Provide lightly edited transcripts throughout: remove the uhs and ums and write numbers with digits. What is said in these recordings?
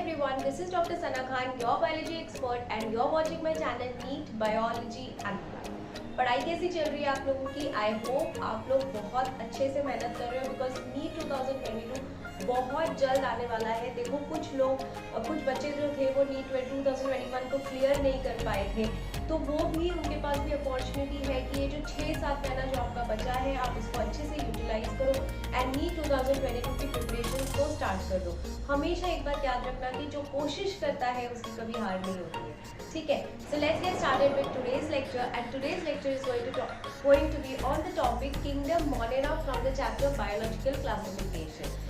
everyone, this is Dr. Sana Khan, your biology expert and you're watching my channel NEET Biology Unplugged। पढ़ाई कैसी चल रही है आप लोगों की? आई होप आप लोग बहुत अच्छे से मेहनत कर रहे हो बिकॉज नीट 2022 बहुत जल्द आने वाला है। देखो कुछ बच्चे जो थे वो नीट 2021 को क्लियर नहीं कर पाए थे, तो वो भी उनके पास भी अपॉर्चुनिटी है कि ये जो 6-7 महीना जो आपका बचा है आप इसको अच्छे से यूटिलाइज करो एंड नीट 2022 की प्रिपरेशन को स्टार्ट कर दो। हमेशा एक बात याद रखना कि जो कोशिश करता है उसकी कभी हार नहीं होती है, ठीक है। So let's get started with today's lecture and today's lecture is going to be on the topic Kingdom Monera from the chapter Biological Classification।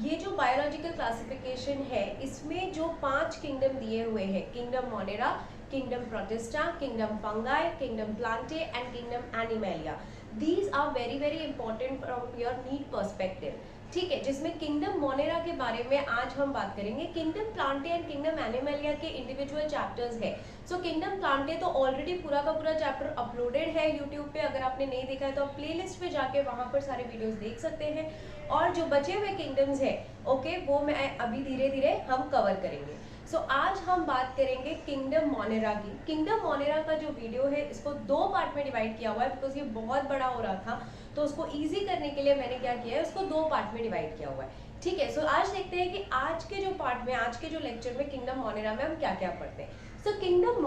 ये जो बायोलॉजिकल क्लासिफिकेशन है इसमें जो 5 किंगडम दिए हुए हैं, kingdom Monera, kingdom Protista, kingdom Fungi, kingdom Plantae and kingdom Animalia, these are very very important from your need perspective, ठीक है। जिसमें किंगडम मोनेरा के बारे में आज हम बात करेंगे। Kingdom Plantae and kingdom animalia के इंडिविजुअल चैप्टर्स है। सो किंगडम प्लांटे तो ऑलरेडी पूरा का पूरा चैप्टर अपलोडेड है यूट्यूब पे, अगर आपने नहीं देखा है तो आप प्लेलिस्ट पे जाके वहां पर सारे वीडियोस देख सकते हैं। और जो बचे हुए किंगडम्स है ओके, वो मैं अभी धीरे धीरे हम कवर करेंगे। सो आज हम बात करेंगे किंगडम मोनेरा की। किंगडम मोनेरा का जो वीडियो है इसको 2 पार्ट में डिवाइड किया हुआ है बिकॉज ये बहुत बड़ा हो रहा था, तो उसको इजी करने के लिए मैंने क्या किया है, उसको 2 पार्ट में डिवाइड किया हुआ है, ठीक है। सो आज देखते हैं कि आज के जो पार्ट में, आज के जो लेक्चर में किंगडम मोनेरा में हम क्या क्या पढ़ते हैं। सो किंगडम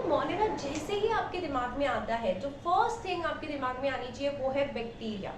मोनेरा जैसे ही आपके दिमाग में आता है, जो फर्स्ट थिंग आपके दिमाग में आनी चाहिए वो है बैक्टीरिया।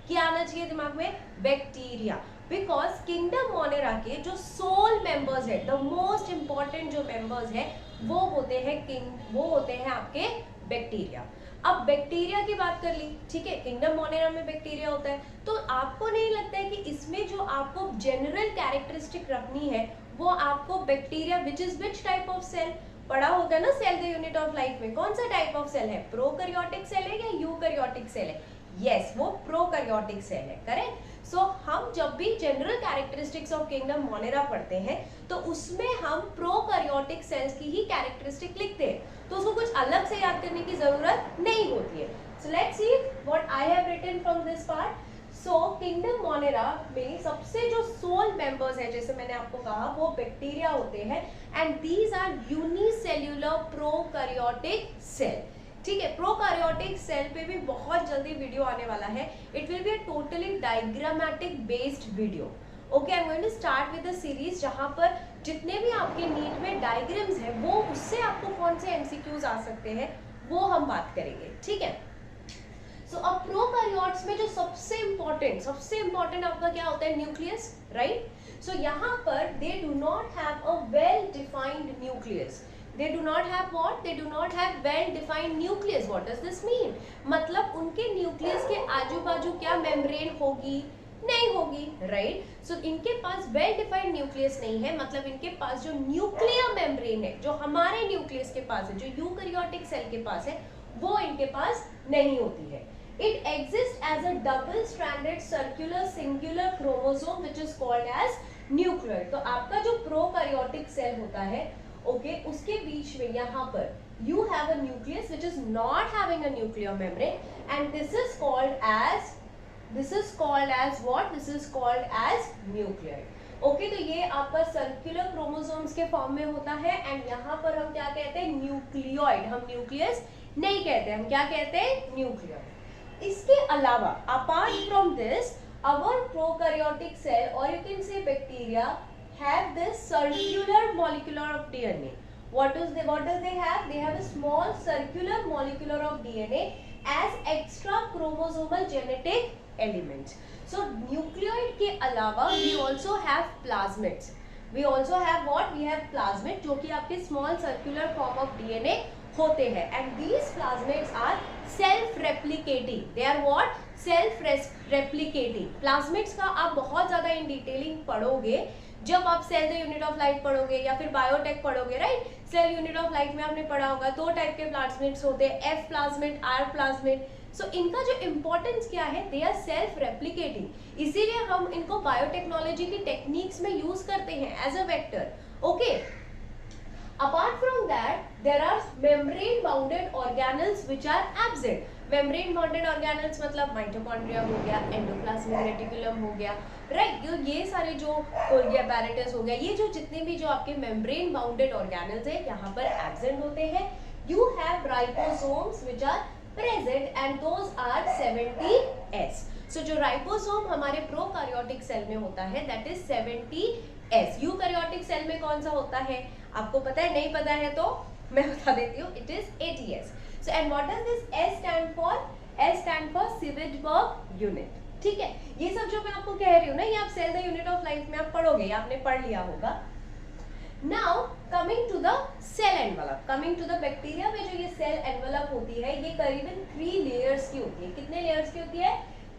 क्या आना चाहिए दिमाग में? बैक्टीरिया। बिकॉज किंगडम मोनेरा के जो सोल मेंबर्स है, द मोस्ट इंपॉर्टेंट जो मेंबर्स है वो होते हैं आपके बैक्टीरिया। अब बैक्टीरिया की बात कर ली, ठीक है, किंगडम मोनेरा में बैक्टीरिया होता है, तो आपको नहीं लगता है कि इसमें जो आपको जनरल कैरेक्टरिस्टिक रखनी है वो आपको bacteria which type of cell पढ़ा होता है ना, cell the unit of life में कौन सा टाइप ऑफ सेल है? प्रोकैरियोटिक सेल है या यूकैरियोटिक सेल है? यस, वो प्रोकैरियोटिक सेल है, करेक्ट। सो हम जब भी general characteristics of kingdom Monera पढ़ते हैं तो उसमें हम प्रोकैरियोटिक सेल्स की ही कैरेक्टरिस्टिक लिखते हैं, तो उसको कुछ अलग से याद करने की जरूरत नहीं होती है। So let's see what I have written from this part. So kingdom Monera में सबसे जो सोल मेंबर्स है, जैसे मैंने आपको कहा, वो बैक्टीरिया होते हैं and these are unicellular prokaryotic cell, ठीक है। प्रोकैरियोटिक सेल पे भी बहुत जल्दी वीडियो आने वाला है। It will be a totally diagrammatic based video, okay. I am going to start with a series जहां पर जितने भी आपके नीट में डायग्राम्स है वो उससे आपको कौन से एमसीक्यूज आ सकते हैं वो हम बात करेंगे, ठीक है। सो अब प्रोकैरियोट्स में जो सबसे इंपॉर्टेंट आपका क्या होता है? Nucleus, right. सो यहाँ पर they do not have a well defined nucleus. They do not have what? They do not have well defined nucleus. What does this mean? मतलब उनके न्यूक्लियस के आजू बाजू क्या मेम्ब्रेन होगी? नहीं होगी, राइट। सो इनके पास वेल डिफाइंड न्यूक्लियस नहीं है, मतलब इनके पास जो न्यूक्लियर मेम्ब्रेन है, जो हमारे न्यूक्लियस के पास है, जो यूकैरियोटिक सेल के पास है, वो इनके पास नहीं होती है। It exists as a double stranded circular singular chromosome which is called as nucleoid। तो आपका जो प्रोकैरियोटिक सेल होता है ओके, उसके बीच में यहाँ पर you have a nucleus which is not having a nuclear membrane and this is called as what? This is called as nucleoid, okay. तो ये आपका सर्कुलर क्रोमोसोम्स के फॉर्म में होता है एंड यहाँ पर हम क्या कहते हैं? न्यूक्लियोइड। हम न्यूक्लियस नहीं कहते, हम क्या कहते हैं? न्यूक्लियोइड। इसके अलावा apart from this our prokaryotic cell or you can say bacteria have this circular molecular of DNA. What does they have? They have a small circular molecular of DNA as extra chromosomal genetic elements. So nucleoid के अलावा we also have plasmids. We also have what? We have plasmid जो कि आपके small circular form of DNA होते हैं and these plasmids are self replicating. They are what? Self replicating. Plasmids का आप बहुत ज्यादा इन डिटेलिंग पढ़ोगे जब आप cell the unit of life पढ़ोगे या फिर बायोटेक पढ़ोगे, right. Cell unit of life में आपने पढ़ा होगा 2 टाइप के प्लाज्मिड्स होते हैं, एफ प्लाज्मिड, आर प्लाज्मिड। सो इनका जो इंपॉर्टेंस क्या है? दे आर सेल्फ रेप्लिकेटिंग, इसीलिए हम इनको बायोटेक्नोलॉजी की टेक्निक्स में यूज करते हैं as a vector, okay. Apart from that, there are membrane bounded organelles which are absent. membrane bounded organelles मतलब माइटोकॉन्ड्रिया हो गया, एंडोप्लाज्मिक रेटिकुलम हो गया, राइट। ये सारे जो गोल्गी apparatus हो गया, ये जो जितने भी जो आपके membrane bounded organelles है यहाँ पर absent होते हैं. You have ribosomes which are present and those are 70S. So जो राइबोसोम हमारे प्रोकैरियोटिक सेल में होता है that is 70S. Eukaryotic cell में कौन सा होता है आपको पता है? नहीं पता है तो मैं बता देती हूँ, it is 80S. So and what does this S stand for? S stand for Sievertberg unit. ठीक है, ये सब जो मैं आपको कह रही हूँ ना, ये आप cell the unit of life में आप पढ़ोगे, आपने पढ़ लिया होगा. Now coming to the cell envelope, coming to the bacteria में जो ये cell envelope होती है, ये करीबन 3 layers की होती है. कितने layers की होती है?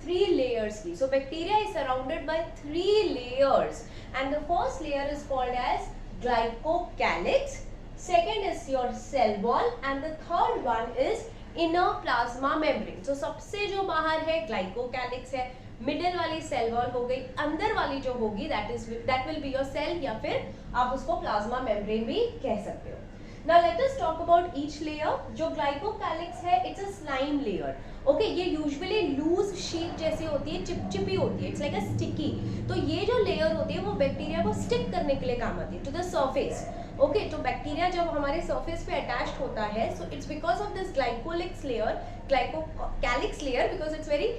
3 layers की. So bacteria is surrounded by 3 layers and the first layer is called as glycocalyx. Second is your cell wall and the third one is inner plasma membrane. So सबसे जो बाहर है glycocalyx है, middle वाली cell wall हो गई, अंदर वाली जो होगी that will be your cell या फिर आप उसको प्लाज्मा मेम्ब्रेन भी कह सकते हो. Now let us talk about each layer. जो glycocalyx है it's a slime layer. Okay ये यूजुअली लूज शीट जैसी होती है, चिपचिपी होती है, इट्स लाइक अ स्टिकी. तो ये जो लेयर होती है वो बैक्टीरिया को स्टिक करने के लिए काम आती है टू द सरफेस. ओके तो बैक्टीरिया जब हमारे सरफेस पे अटैच्ड होता है, so it's because of this glycocalyx layer, glycocalyx layer, because it's very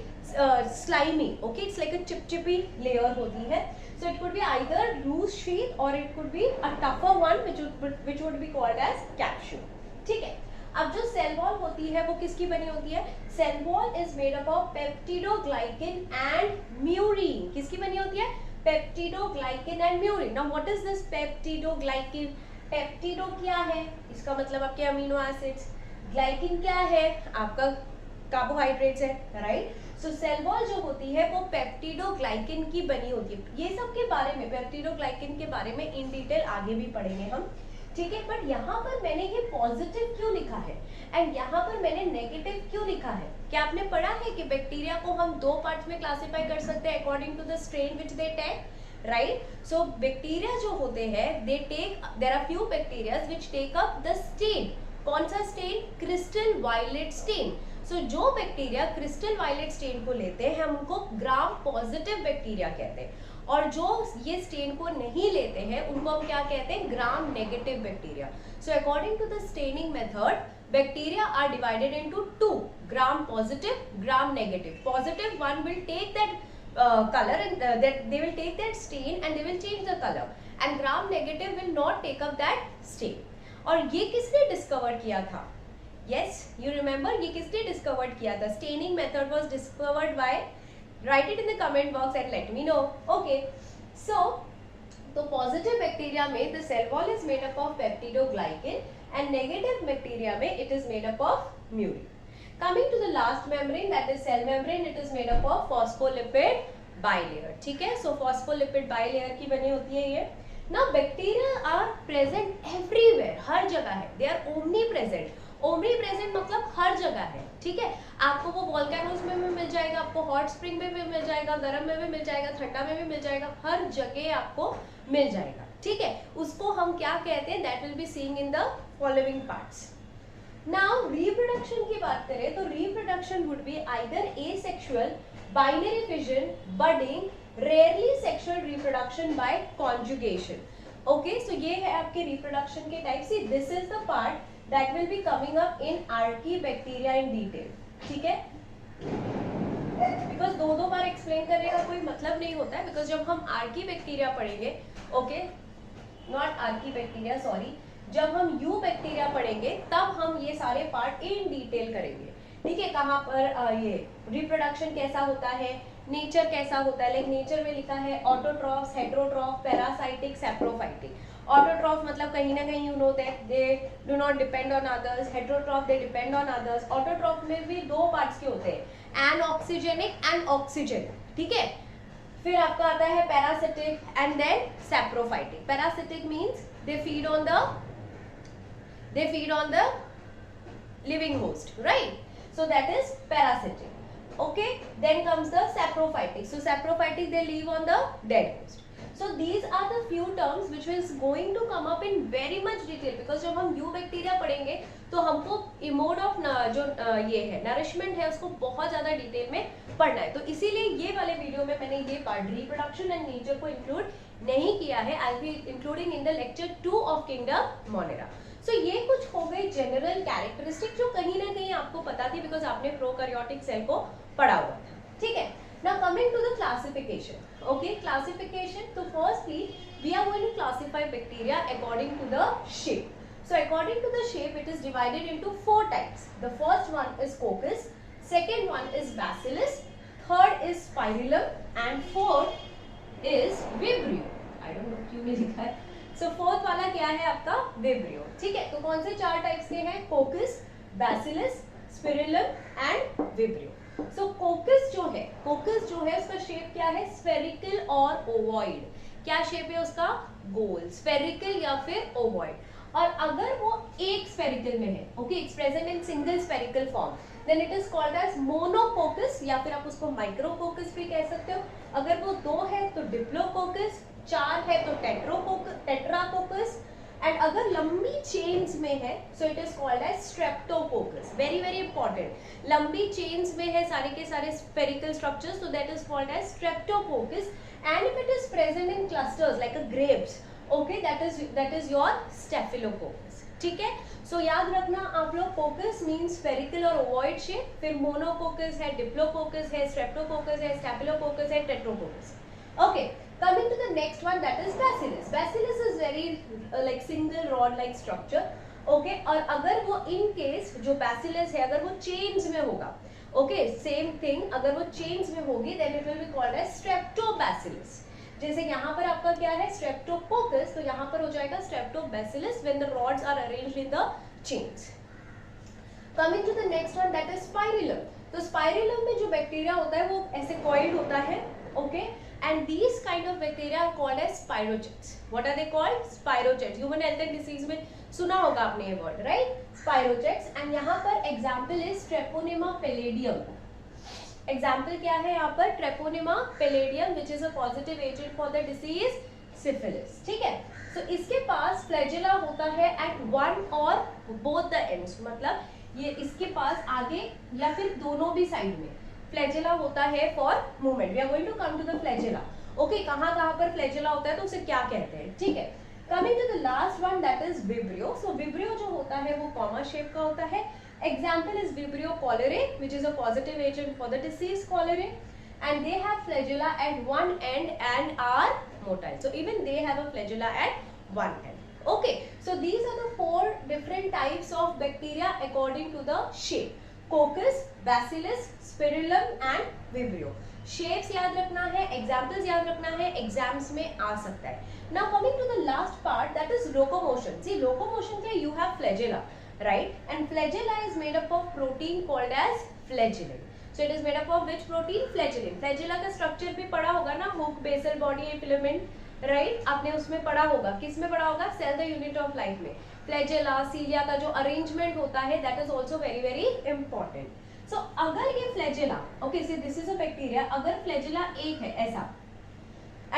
slimy. Okay it's like a चिपचिपी लेयर होती है. So it could be either loose sheet और it could be a tougher one which would be called as capsule. ठीक है, अब जो cell wall होती है वो किसकी बनी होती है? Cell wall is made up of peptidoglycan and murein. किसकी बनी होती है? Peptidoglycan and murein. Now what is this peptidoglycan? Peptido क्या है? इसका मतलब आपके अमीनो एसिड्स. ग्लाइकिन क्या है? आपका कार्बोहाइड्रेट्स है, राइट. सो सेल वॉल जो होती है वो पेप्टिडोग्लाइकिन की बनी होती है. ये सब के बारे में, पेप्टिडोग्लाइकिन के बारे में इन डिटेल आगे भी पढ़ेंगे हम. ठीक है, बट यहाँ पर मैंने ये पॉजिटिव क्यों लिखा है एंड यहाँ पर मैंने नेगेटिव क्यों लिखा है? क्या आपने पढ़ा है कि बैक्टीरिया को हम 2 पार्ट्स में क्लासिफाई कर सकते हैं according to the strain which they take, right. So bacteria जो होते हैं they take, there are few bacterias which take up the stain. कौन सा stain? Crystal violet stain. So जो बैक्टीरिया क्रिस्टल वायलेट स्टेन को लेते हैं हम उनको ग्राम पॉजिटिव बैक्टीरिया कहते हैं, और जो ये स्टेन को नहीं लेते हैं उनको हम क्या कहते हैं? Gram negative bacteria. So according to the staining method bacteria are divided into 2, gram positive, gram negative. Positive one will take that color and that they will take that stain and they will change the color, and gram negative will not take up that stain. और ये किसने discover किया था? Yes, you remember ये किसने discover किया था? Staining method was discovered by, write it in the comment box and let me know. Okay, so तो पॉजिटिव बैक्टीरिया में the cell wall is made up of peptidoglycan and negative bacteria में it is made up of murin. Coming to the last membrane, that is cell membrane, it is made up of phospholipid bilayer. ठीक है, so phospholipid bilayer की बनी होती है ये. Now bacteria are present everywhere, हर जगह है. They are omnipresent. omnipresent मतलब हर जगह है. ठीक है, आपको वो वोल्केनोज में भी मिल जाएगा, आपको हॉट स्प्रिंग में भी मिल जाएगा, गर्म में भी मिल जाएगा, ठंडा में भी मिल जाएगा, हर जगह आपको मिल जाएगा. ठीक है, उसको हम क्या कहते हैं? That will be seeing in the following parts. Now reproduction की बात करें तो reproduction would be either asexual, binary fission, budding, rarely sexual reproduction by conjugation. Okay, so ये है आपके reproduction के type. See, this is the part that will be coming up in Archaebacteria in detail. ठीक है, because दो बार explain करने का कोई मतलब नहीं होता है, because जब हम Archaebacteria पढ़ेंगे, okay, not Archaebacteria, sorry, जब हम यू बैक्टीरिया पढ़ेंगे तब हम ये सारे पार्ट इन डिटेल करेंगे. ठीक है, कहाँ पर ये रिप्रोडक्शन कैसा होता है, नेचर कैसा होता है. लाइक नेचर में लिखा है autotrophs, heterotroph, parasitic, saprophytic. Autotroph मतलब कहीं ना कहीं you know that they do not depend on others. Heterotroph they depend on others. Autotroph में भी 2 पार्ट्स के होते हैं, एनऑक्सीजेनिक एंड ऑक्सीजेनिक. ठीक है, फिर आपका आता है parasitic and then saprophytic. Parasitic means they feed on the living host, right? So that is parasitic. Okay, then comes the saprophytic. So saprophytic, they live on the dead host. So these are the few terms which is going to come up in very much detail because जब हम you bacteria पढ़ेंगे तो हमको mode of जो ये है nourishment है उसको बहुत ज्यादा डिटेल में पढ़ना है, तो इसीलिए ये वाले वीडियो में मैंने ये पार्ट रिप्रोडक्शन एंड नेचर को इंक्लूड नहीं किया है. I will be including in the lecture 2 of kingdom Monera. So ये कुछ हो गई जनरल कैरेक्टरिस्टिक जो कहीं ना कहीं आपको पता थी बिकॉज आपने प्रोकैरियोटिक सेल को पढ़ा हुआ था. ठीक है, now coming to the classification. Okay, classification. तो firstly we are going to classify bacteria according to the shape. So according to the shape, it is divided into 4 types. The first one is Coccus, second one is Bacillus, third is Spirillum, and fourth is Vibrio. I don't know क्यों नहीं लिखा है. So fourth वाला क्या है आपका Vibrio. ठीक है, तो कौन से 4 टाइप्स के हैं? Coccus, Bacillus, Spirillum and Vibrio. So Coccus जो है उसका शेप क्या है? Spherical और ovoid. क्या शेप है उसका? गोल, spherical या फिर ovoid. और अगर वो एक स्फेरिकल में है, okay, it's present in single spherical form, then it is called as monococcus या फिर आप उसको माइक्रोकोकस भी कह सकते हो. अगर वो 2 है तो डिप्लोकोकस, 4 है तो टेट्राकोकस, एंड अगर लंबी चेन्स में है so it is called as streptococcus. Very very important, लंबी चेन्स में है सारे के सारे स्फेरिकल स्ट्रक्चर्स, तो that is called as streptococcus. And if it is present in clusters like a grapes, okay, that is your staphylococcus. ठीक है, सो याद रखना आप लोग, कोकस मीन्स स्फेरिकल और ओवॉइड शेप, फिर मोनोकोकस है, डिप्लोकोकस है, स्ट्रेप्टोकोकस है, स्टैफिलोकोकस है, tetracoccus. Okay, coming to the next one, that is bacillus. Bacillus is very like single rod like structure. Okay, और अगर वो इन केस जो बैसिलस है अगर वो चेन्स में होगा, ओके, सेम थिंग, अगर वो चेन्स में होगी then it will be called as streptobacillus. जैसे यहाँ पर आपका क्या है स्ट्रेप्टोकोकस, तो यहाँ पर हो जाएगा streptobacillus when the rods are arranged in the chains. Coming to the next one, that is spirillum. तो स्पाइरिलम में जो बैक्टीरिया होता है वो ऐसे कॉइल्ड होता है, okay, and these kind of bacteria are called as spirochetes. What are they called? Spirochetes. Human health and disease में सुना होगा आपने ये वर्ड, राइट? स्पाइरोजेट्स. एंड यहाँ पर example is Treponema palladium. Example क्या है यहाँ पर? Treponema palladium which is a positive agent for the disease syphilis. ठीक है, तो इसके पास फ्लैजेला होता है एट वन और बोथ द एंड्स, मतलब ये इसके पास आगे या फिर दोनों भी साइड में फ्लैजेला होता है for movement. We are going to come to the flagella. Okay, कहाँ पर फ्लैजेला होता है तो उसे क्या कहते हैं. ठीक है, coming to the last one, that is vibrio. So vibrio जो होता है वो कॉमा शेप का होता है. Example is Vibrio cholerae, which is a positive agent for the disease cholerae, and they have flagella at one end and are motile. So even they have a flagella at one end. Okay, so these are the 4 different types of bacteria according to the shape: Coccus, Bacillus, Spirillum and Vibrio. Shapes याद रखना है, examples याद रखना है, exams में आ सकता है. Now coming to the last part, that is locomotion. See, locomotion के you have flagella, right? And flagella is made up of protein called as flagellin. So it is made up of which protein? Flagellin. Flagella का structure भी पढ़ा होगा ना, hook, basal body and filament, right? आपने उसमें पढ़ा होगा. किस में पढ़ा होगा? Cell the unit of life में. Flagella, cilia का जो arrangement होता है, that is also very very important. So अगर ये flagella, okay, see this is a bacteria, अगर flagella एक है ऐसा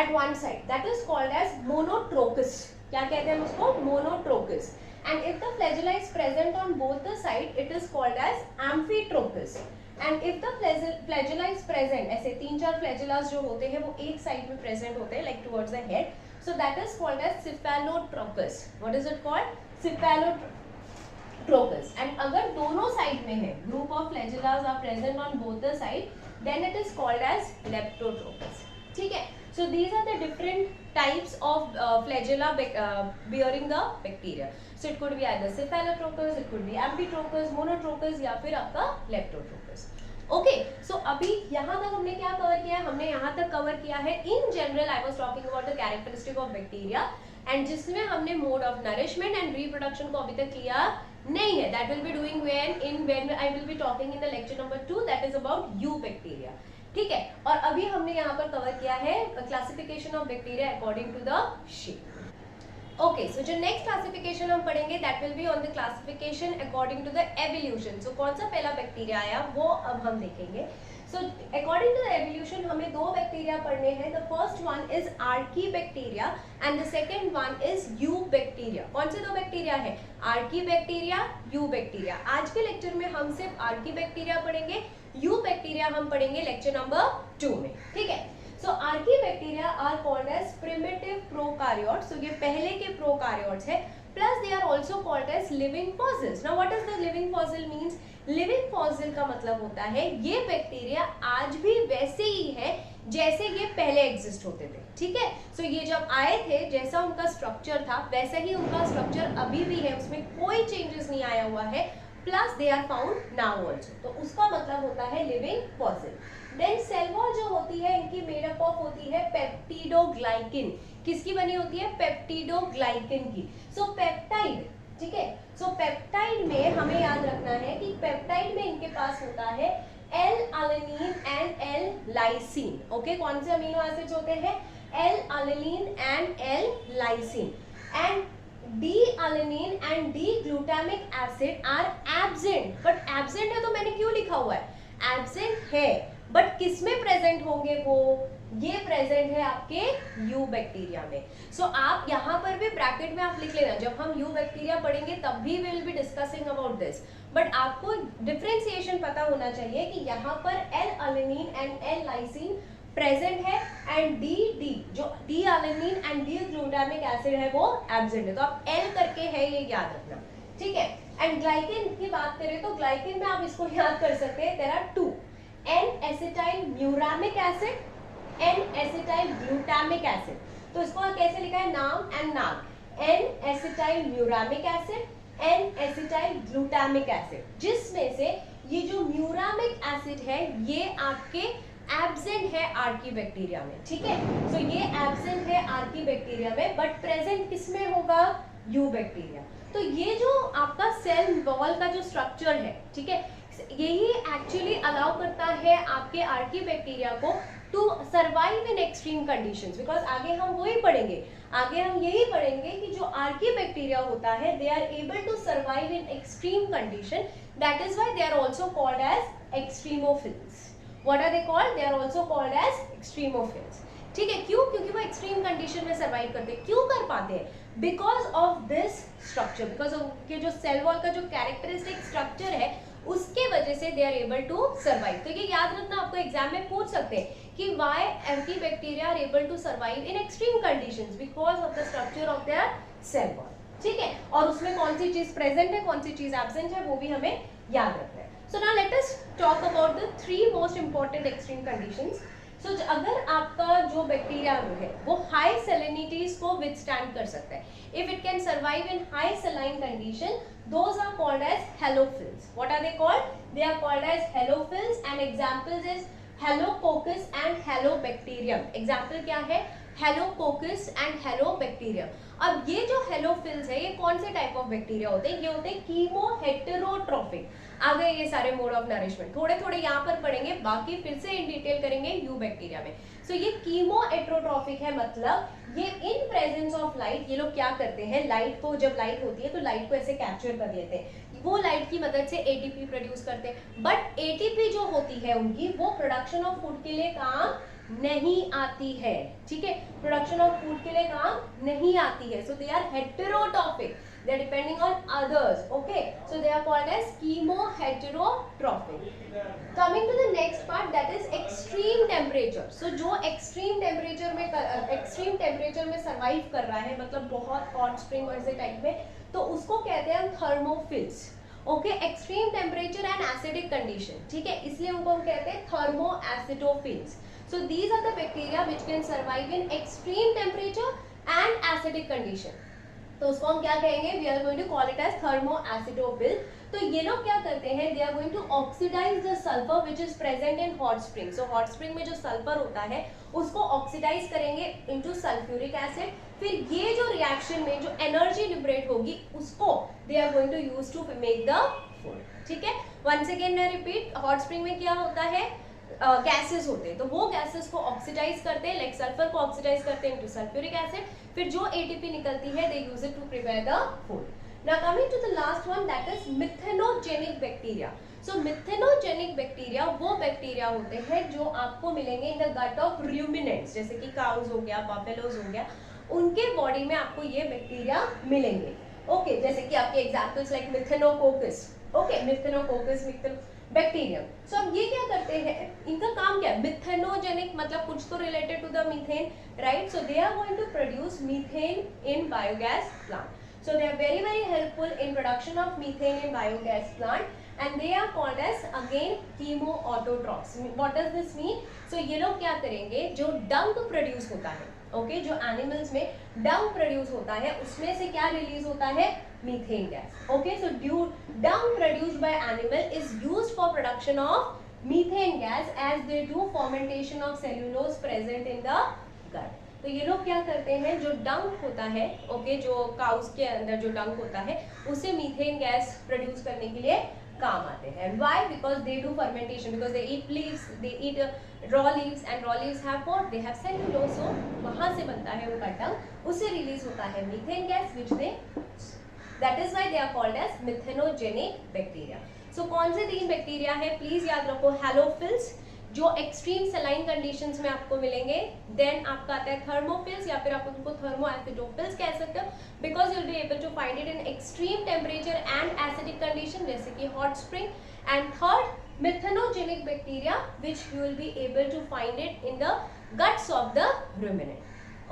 at one side, that is called as monotrochus. क्या कहते हैं उसको? Monotrochus. And if the flagella is present on both the side, it is called as amphitrochus. And if the flagella is present, ऐसे 3-4 flagellas जो होते हैं वो एक साइड में present होते हैं, like towards the head, so that is called as cephalotrochus. What is it called? Cephalotrochus. And अगर दोनों साइड में है, group of flagellas are present on both the side, then it is called as leptotrochus. ठीक है, so these are the different types of flagella bearing the bacteria. So it could be either cephalotrochus, it could be amphitrochus, monotrochus या फिर आपका leptotrochus. Okay, सो अभी यहाँ तक हमने क्या कवर किया है? हमने यहाँ तक कवर किया है in general I was talking about the characteristic of bacteria, and जिसमें हमने mode of nourishment and reproduction को अभी तक किया नहीं है. That will be doing when I will be talking in the lecture number 2, that is about you bacteria. ठीक है, और अभी हमने यहाँ पर कवर किया है classification of bacteria according to the shape. Okay, so जो नेक्स्ट क्लासिफिकेशन हम पढ़ेंगे that will be on the classification according to the evolution. So कौन सा पहला बैक्टीरिया आया वो अब हम देखेंगे. So according to the evolution हमें दो बैक्टीरिया पढ़ने हैं. The first one is archaebacteria and the second one is eubacteria. कौन से दो बैक्टीरिया है? Archaebacteria, you bacteria. आज के लेक्चर में हम सिर्फ आर्की बैक्टीरिया पढ़ेंगे, यू बैक्टीरिया हम पढ़ेंगे लेक्चर नंबर 2 में. ठीक है. So archaebacteria are called as primitive prokaryotes. तो ये पहले के प्रोकार्योट्स है. Plus they are also called as living fossils. Now what does the living fossil means? Living fossil का मतलब होता है ये बैक्टीरिया आज भी वैसे ही है जैसे ये पहले एग्जिस्ट होते थे. ठीक है. सो ये जब आए थे जैसा उनका स्ट्रक्चर था वैसा ही उनका स्ट्रक्चर अभी भी है, उसमें कोई चेंजेस नहीं आया हुआ है. Plus they are found now also. तो उसका मतलब होता है living fossil. Then cell wall जो होती है इनकी मेडअप ऑफ होती है पेप्टिडोग्लाइकिन. किसकी बनी होती है? पेप्टिडोग्लाइकिन की. सो पेप्टाइड, ठीक है. सो पेप्टाइड में हमें याद रखना है कि पेप्टाइड में इनके पास होता है L-alanine एंड L-lysine. ओके. कौन से अमीनो एसिड्स होते हैं? L-alanine and L-lysine. And D-alanine and D-glutamic acid are absent. But absent है तो मैंने क्यों लिखा हुआ है? एब्सेंट है बट किसमें प्रेजेंट होंगे वो? ये प्रेजेंट है आपके यू बैक्टीरिया में. सो आप यहाँ पर भी ब्रैकेट में आप लिख लेना. जब हम यू बैक्टीरिया पढ़ेंगे तब भी will be discussing about this. But आपको डिफरेंशिएशन पता होना चाहिए कि यहाँ पर L-alanine एंड L-lysine प्रेजेंट है एंड डी जो D-alanine एंड D-glutamic एसिड है वो एब्सेंट है. तो आप L करके है ये याद रखना. ठीक है. एंड ग्लाइकेन की बात करें तो ग्लाइकेन में आप इसको याद कर सकते हैं. There are two, N-acetyl muramic acid, N-acetyl glutamic acid. तो इसको कैसे लिखा है? NAM and NAG. N-acetyl muramic acid, N-acetyl glutamic acid. जिसमें से ये जो म्यूरामिक एसिड है ये आपके एब्सेंट है आर्की बैक्टीरिया में. ठीक है. सो ये एब्सेंट है आर्की बैक्टीरिया में बट प्रेजेंट किसमें होगा? You bacteria. तो ये जो आपका सेल वॉल का जो स्ट्रक्चर है, ठीक है, यही एक्चुअली अलाउ करता है आपके आर्की बैक्टीरिया को to survive in extreme conditions. Because आगे हम वही पढ़ेंगे, आगे हम यही पढ़ेंगे कि जो आर्की बैक्टीरिया होता है they are able to survive in extreme condition. That is why they are also called as extremophiles. What are they called? They are also called as extremophiles. ठीक है. क्यों? क्योंकि वो एक्सट्रीम कंडीशन में survive करते हैं. क्यों कर पाते हैं? Because of this structure, because उनके जो सेल वॉल का जो कैरेक्टरिस्टिक स्ट्रक्चर है उसके वजह से they are able to survive. तो ये याद रखना, आपको एग्जाम में पूछ सकते हैं कि why archaebacteria are able to survive in extreme conditions? Because of the structure of their cell wall. ठीक है. और उसमें कौन सी चीज प्रेजेंट है, कौन सी चीज एब्सेंट है वो भी हमें याद रखना है. So now let us talk about the 3 most important extreme conditions. So अगर आपका जो बैक्टीरिया है वो हाई सैलिनिटीज को विथस्टैंड कर सकता है, if it can survive in high saline condition, those are called as halophils. What are they called? They are called as halophils and examples is Halococcus and Halobacterium. Example क्या है? Halococcus and Halobacterium. अब ये जो हेलोफिल्स है ये कौन से type of bacteria होते हैं? ये होते हैं कीमो हेटेरोट्रोफिक. आ गए ये सारे मोड ऑफ नरिशमेंट. थोड़े थोड़े यहाँ पर पढ़ेंगे, बाकी फिर से इन डिटेल करेंगे यू बैक्टीरिया में. सो ये कीमो हेटेरोट्रोफिक है, मतलब ये इन प्रेजेंस ऑफ लाइट ये लोग क्या करते हैं, लाइट को, जब लाइट होती है तो लाइट को ऐसे कैप्चर कर लेते हैं, वो लाइट की मदद से एटीपी प्रोड्यूस करते हैं. बट एटीपी जो होती है उनकी वो प्रोडक्शन ऑफ फूड के लिए काम नहीं आती है. ठीक है. प्रोडक्शन ऑफ फूड के लिए काम नहीं आती है. So they are heterotrophic, they are depending on others. Okay, so they are called as chemoheterotrophic. Coming to the next part, that is extreme temperature. So जो extreme temperature में survive कर रहा है, मतलब बहुत hot spring वैसे type में, तो उसको कहते हैं हम thermophils. Okay, extreme temperature and acidic condition. ठीक है, इसलिए उनको हम कहते हैं thermoacidophils. So these are the bacteria which can survive in extreme temperature and acidic condition. तो उसको हम क्या कहेंगे? We are going to call it as thermoacidophil. तो ये लोग क्या करते हैं? They are going to oxidize the sulfur which is present in hot spring. So hot spring में जो सल्फर होता है उसको ऑक्सीडाइज करेंगे into sulfuric acid. फिर ये जो रिएक्शन में जो एनर्जी लिबरेट होगी उसको they are going to use to make the food. ठीक है. Once again मैं रिपीट, हॉट स्प्रिंग में क्या होता है? गैसेस होते हैं, तो वो गैसेस को ऑक्सीडाइज करते हैं, लाइक सल्फर को ऑक्सीडाइज करते हैं इनटू सल्फ्यूरिक एसिड. फिर जो एटीपी निकलती है they use it to prepare the food. Now coming to the last one, that is methanogenic bacteria. So methanogenic bacteria वो बैक्टीरिया होते हैं जो आपको मिलेंगे in the gut of ruminants, जैसे कि काउज हो गया, बफेलोज हो गया, उनके बॉडी में आपको ये बैक्टीरिया मिलेंगे. ओके, जैसे कि आपके examples like methanococcus. Okay, methanococcus bacterium. So अब ये क्या करते हैं, इनका काम क्या है? मिथेनोजेनिक मतलब कुछ तो related to the methane, right? So they are going to produce methane in biogas plant. So they are very helpful in production of methane in biogas plant, and they are called as again chemoautotrophs. What does this mean? So ये लोग क्या करेंगे, जो डंक produce होता है, okay, जो animals में डंक प्रोड्यूस होता है उसमें से क्या रिलीज होता है? Methane gas. Okay, so dung produced by animal is used for production of methane gas as they do fermentation of cellulose present in the gut. तो ये लोग क्या करते हैं, जो डंक होता है, ओके, जो काउस के अंदर जो डंक होता है उसे मीथेन गैस प्रोड्यूस करने के लिए काम आते हैं. Why? Because they do fermentation, because they eat leaves, they eat raw leaves, and raw leaves have what? They have cellulose. So वहां से बनता है उनका डंक, उससे रिलीज होता है methane gas which they, that is why they are called as methanogenic bacteria. So कौन से 3 बैक्टीरिया है? प्लीज याद रखो. हैलोफिल्स जो एक्सट्रीम सलाइन कंडीशंस में आपको मिलेंगे. देन आपका आता है थर्मोफिल्स, या फिर आप उनको थर्मोएसिडोफिल्स कह सकते हो, because you will be able to find it in extreme temperature and acidic condition, जैसे कि hot spring. And third, methanogenic bacteria which you will be able to find it in the guts of the ruminant.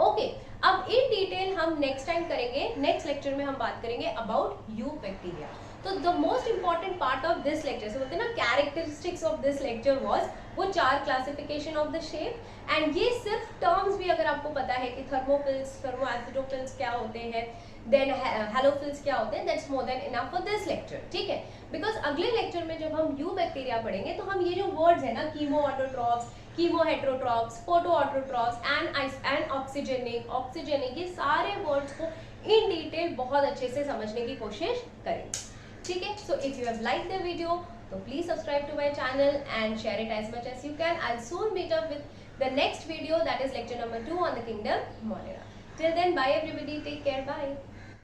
Okay, अब in detail हम next time करेंगे. Next lecture में हम बात करेंगे about eubacteria. तो the most important part of this lecture, से बोलते हैं ना characteristics of this lecture was वो 4 classification of the shape. And ये सिर्फ टर्म्स भी अगर आपको पता है कि थर्मोफिल्स, थर्मोएसिडोफिल्स क्या होते हैं, देन हैलोफिल्स क्या होते हैं, that's more than enough for this lecture. ठीक है, बिकॉज अगले लेक्चर में जब हम यू बैक्टीरिया पढ़ेंगे तो हम ये जो वर्ड्स है ना, कीमोऑटोट्रॉफ्स, कीमोहेटेरोट्रॉफ्स, फोटोऑटोट्रॉफ्स एंड ऑक्सीजेनिक, ये सारे वर्ड्स को इन डिटेल बहुत अच्छे से समझने की कोशिश करेंगे. ठीक है, so if you have like the video, so please subscribe to my channel and share it as much as you can. I'll soon meet up with the next video, that is lecture number 2 on the kingdom Molera. Till then, bye everybody, take care, bye.